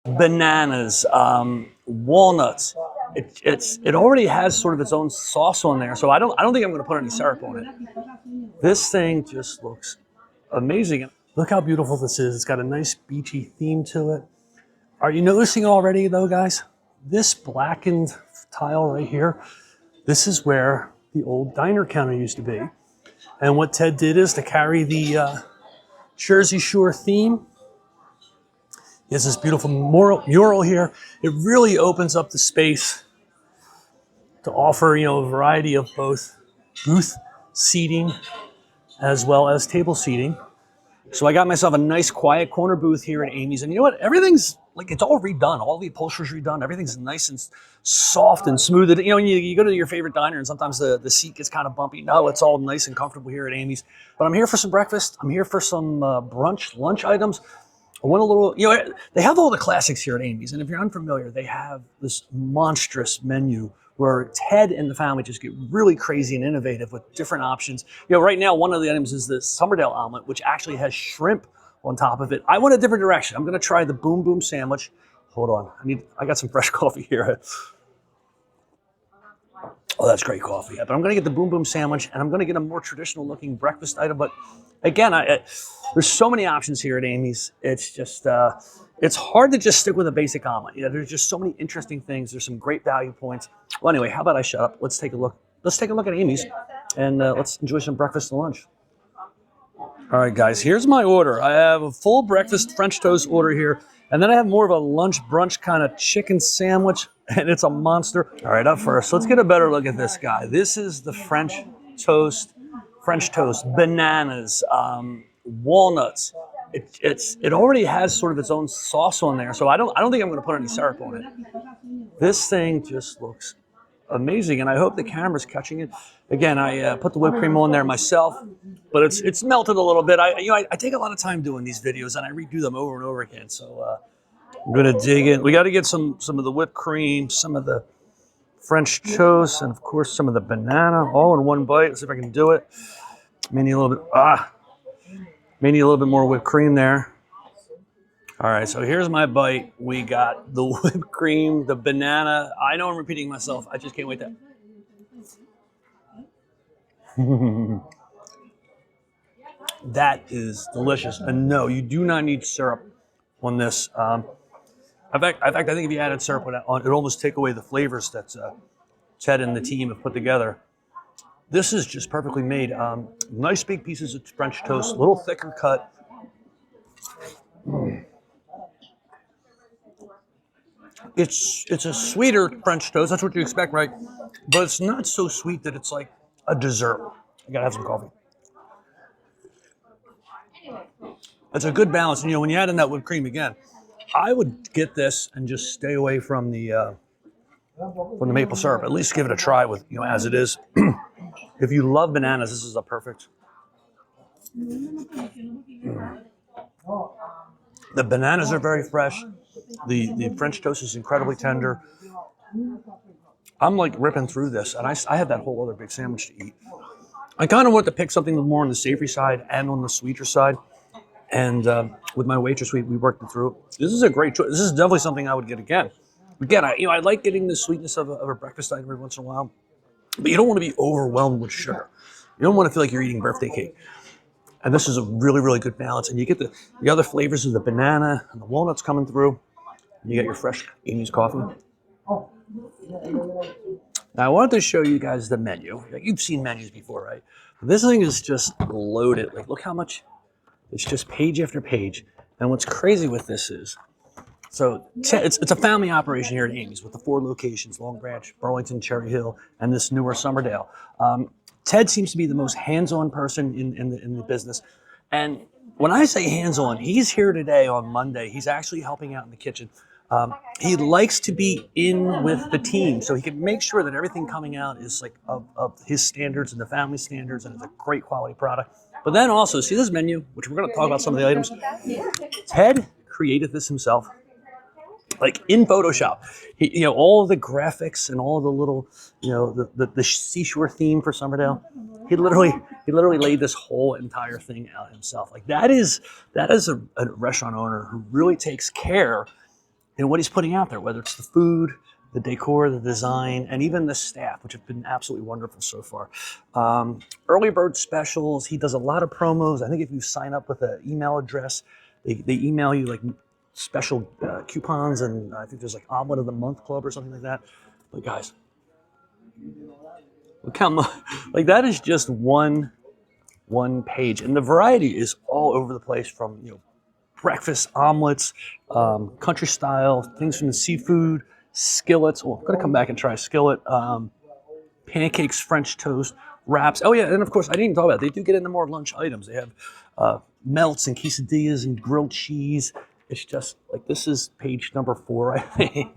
bananas, walnuts. It already has sort of its own sauce on there, so I don't think I'm going to put any syrup on it. This thing just looks amazing. Look how beautiful this is. It's got a nice beachy theme to it. Are you noticing already though, guys? This blackened tile right here, this is where the old diner counter used to be. And what Ted did is to carry the Jersey Shore theme. He has this beautiful mural here. It really opens up the space to offer, a variety of both booth seating as well as table seating. So I got myself a nice quiet corner booth here at Amy's, and you know what? Everything's like, it's all redone. All the upholstery's redone. Everything's nice and soft and smooth. When you go to your favorite diner and sometimes the seat gets kind of bumpy. No, it's all nice and comfortable here at Amy's. But I'm here for some breakfast. I'm here for some brunch, lunch items. I want a little, they have all the classics here at Amy's. And if you're unfamiliar, they have this monstrous menu where Ted and the family just get really crazy and innovative with different options. Right now, one of the items is the Somerdale omelet, which actually has shrimp on top of it. I went a different direction. I'm going to try the Boom Boom sandwich. Hold on. I got some fresh coffee here. Oh, that's great coffee. But I'm going to get the Boom Boom sandwich, and I'm going to get a more traditional looking breakfast item. But again, there's so many options here at Amy's. It's just, it's hard to just stick with a basic omelet. There's just so many interesting things. There's some great value points. Well, anyway, how about I shut up? Let's take a look. Let's take a look at Amy's, and let's enjoy some breakfast and lunch. All right, guys, here's my order. I have a full breakfast French toast order here, and then I have more of a lunch brunch kind of chicken sandwich, and it's a monster. All right, up first, let's get a better look at this guy. This is the French toast, bananas, walnuts. It already has sort of its own sauce on there, so I don't think I'm going to put any syrup on it. This thing just looks amazing, and I hope the camera's catching it. Again, I put the whipped cream on there myself, but it's melted a little bit. I take a lot of time doing these videos, and I redo them over and over again. So I'm gonna dig in. We got to get some of the whipped cream, some of the French toast, and of course some of the banana, all in one bite. Let's see if I can do it. May need a little bit more whipped cream there. All right, so here's my bite. We got the whipped cream, the banana. I know I'm repeating myself. I just can't wait to. That is delicious. And no, you do not need syrup on this. In fact, I think if you added syrup on it, almost take away the flavors that Ted and the team have put together. This is just perfectly made. Nice big pieces of French toast, a little thicker cut. It's a sweeter French toast. That's what you expect, right? But it's not so sweet that it's like a dessert. You gotta have some coffee. It's a good balance. And when you add in that whipped cream again, I would get this and just stay away from the maple syrup. At least give it a try with as it is. If you love bananas, this is a perfect. The bananas are very fresh. The French toast is incredibly tender. I'm like ripping through this, and I had that whole other big sandwich to eat. I kind of want to pick something more on the savory side and on the sweeter side. And with my waitress, we worked it through. This is a great choice. This is definitely something I would get again. Again, I like getting the sweetness of a breakfast item every once in a while, but you don't want to be overwhelmed with sugar. You don't want to feel like you're eating birthday cake. And this is a really, really good balance. And you get the other flavors of the banana and the walnuts coming through. You get your fresh Amy's coffee. Now, I wanted to show you guys the menu. You've seen menus before, right? This thing is just loaded. Like, look how much. It's just page after page. And what's crazy with this is, so it's a family operation here at Amy's with the 4 locations: Long Branch, Burlington, Cherry Hill, and this newer Somerdale. Ted seems to be the most hands-on person in the business. And when I say hands-on, he's here today on Monday. He's actually helping out in the kitchen. He likes to be in with the team so he can make sure that everything coming out is like of his standards and the family standards, and it's a great quality product. But then also, see this menu, which we're going to talk about some of the items. Ted created this himself, like in Photoshop. He, all of the graphics and all of the little, the seashore theme for Somerdale. He literally laid this whole entire thing out himself. Like that is a restaurant owner who really takes care in what he's putting out there, whether it's the food, the decor, the design, and even the staff, which have been absolutely wonderful so far. Early bird specials, he does a lot of promos. I think if you sign up with an email address, they email you like special coupons, and I think there's like Omelet of the Month Club or something like that. But guys, look how much, like that is just one page, and the variety is all over the place, from breakfast omelets, country style things, from the seafood, skillets. Oh, I'm gonna come back and try a skillet. Pancakes, French toast, wraps. Oh yeah, and of course I didn't even talk about it. They do get into more lunch items. They have melts and quesadillas and grilled cheese. It's just like, this is page number 4, I think.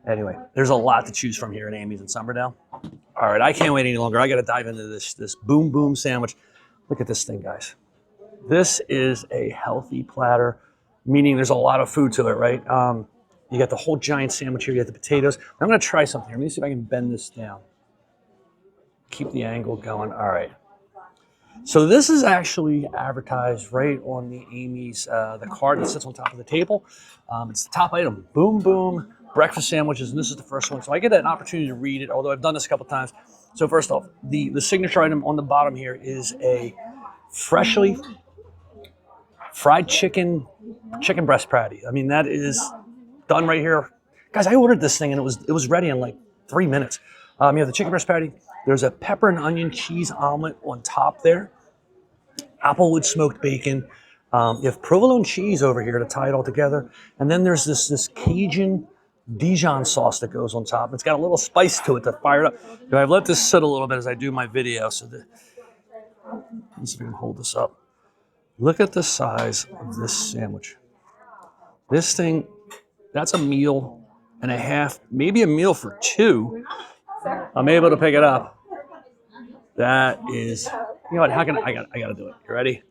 Anyway, there's a lot to choose from here at Amy's in Somerdale. All right, I can't wait any longer. I got to dive into this boom boom sandwich. Look at this thing, guys. This is a healthy platter, meaning there's a lot of food to it, right? You got the whole giant sandwich here. You got the potatoes. I'm going to try something here. Let me see if I can bend this down. Keep the angle going. All right. So this is actually advertised right on the Amy's, the card that sits on top of the table. It's the top item, boom boom breakfast sandwiches, and this is the first one. So I get an opportunity to read it, although I've done this a couple times. So first off, the signature item on the bottom here is a freshly fried chicken breast patty. I mean, that is done right here. Guys, I ordered this thing and it was ready in like 3 minutes. You have the chicken breast patty. There's a pepper and onion cheese omelet on top there. Applewood smoked bacon. You have provolone cheese over here to tie it all together. And then there's this Cajun Dijon sauce that goes on top. It's got a little spice to it to fire it up. I've let this sit a little bit as I do my video. So let me see if I can hold this up. Look at the size of this sandwich. This thing, that's a meal and a half, maybe a meal for 2. I'm able to pick it up. That is, you know what? How can I got to do it. You ready?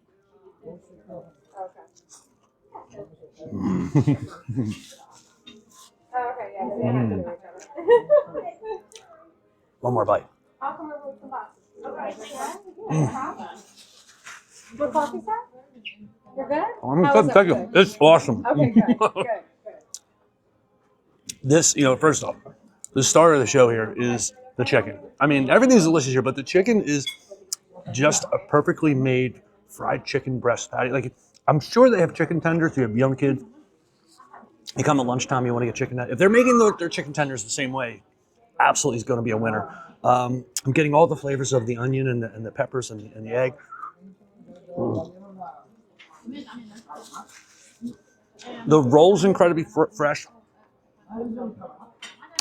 One more bite. What coffee, sir? You're good? I'm good, thank you. It's awesome. Okay, good. This, first off, the star of the show here is the chicken. I mean, everything's delicious here, but the chicken is just a perfectly made fried chicken breast patty. Like, I'm sure they have chicken tenders. You have young kids. You come at lunchtime, you want to get chicken. If they're making their chicken tenders the same way, absolutely is going to be a winner. I'm getting all the flavors of the onion and the peppers and the egg. The roll's incredibly fresh.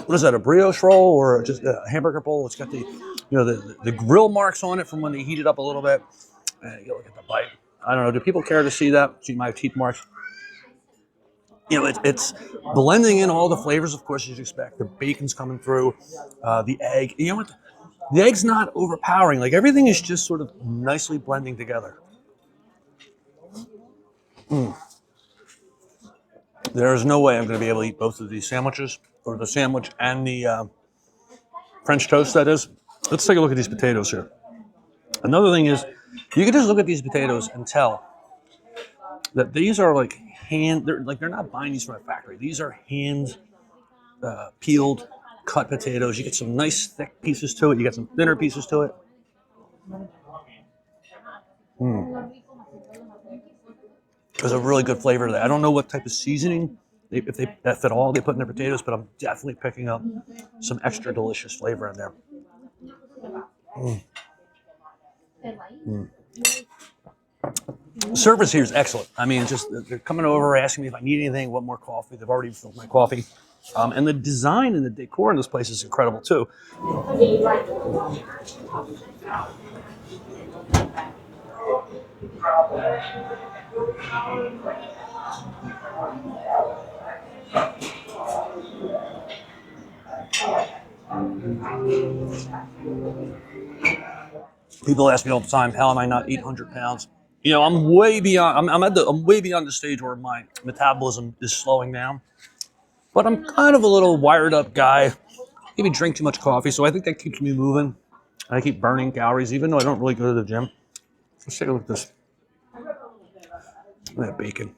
What is that, a brioche roll or just a hamburger bowl? It's got the grill marks on it from when they heat it up a little bit. You look at the bite. I don't know. Do people care to see that? See my teeth marks? It's blending in all the flavors, of course, as you'd expect. The bacon's coming through, the egg. You know what? The egg's not overpowering. Like, everything is just sort of nicely blending together. There is no way I'm going to be able to eat both of these sandwiches, or the sandwich and the French toast, that is. Let's take a look at these potatoes here. Another thing is, you can just look at these potatoes and tell that these are like they're not buying these from a factory. These are hand peeled, cut potatoes. You get some nice thick pieces to it. You get some thinner pieces to it. There's a really good flavor to that. I don't know what type of seasoning, if at all, they put in their potatoes, but I'm definitely picking up some extra delicious flavor in there. The service here is excellent. I mean, just they're coming over, asking me if I need anything, want more coffee. They've already filled my coffee. And the design and the decor in this place is incredible too. People ask me all the time, how am I not 800 pounds? I'm way beyond. I'm way beyond the stage where my metabolism is slowing down. But I'm kind of a little wired up guy. Maybe drink too much coffee, so I think that keeps me moving. I keep burning calories, even though I don't really go to the gym. Let's take a look at this. Look at that bacon.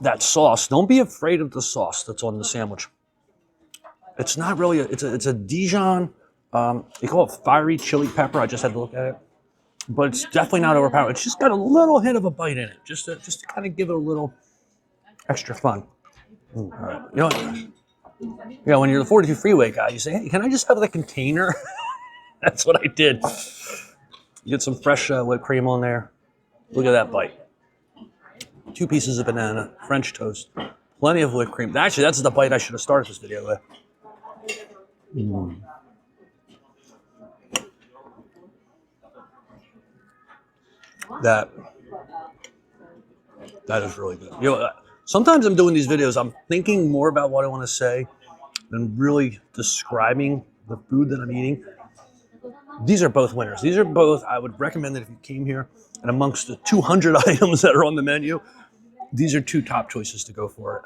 That sauce, don't be afraid of the sauce that's on the sandwich. It's not really, it's a Dijon, they call it fiery chili pepper. I just had to look at it. But it's definitely not overpowering. It's just got a little hint of a bite in it, just to kind of give it a little extra fun. All right. When you're the 42 freeway guy, you say, hey, can I just have the container? That's what I did. You get some fresh whipped cream on there. Look at that bite. 2 pieces of banana, French toast, plenty of whipped cream. Actually, that's the bite I should have started this video with. That is really good. Sometimes I'm doing these videos, I'm thinking more about what I want to say than really describing the food that I'm eating. These are both winners. These are both, I would recommend that if you came here and amongst the 200 items that are on the menu, these are 2 top choices to go for.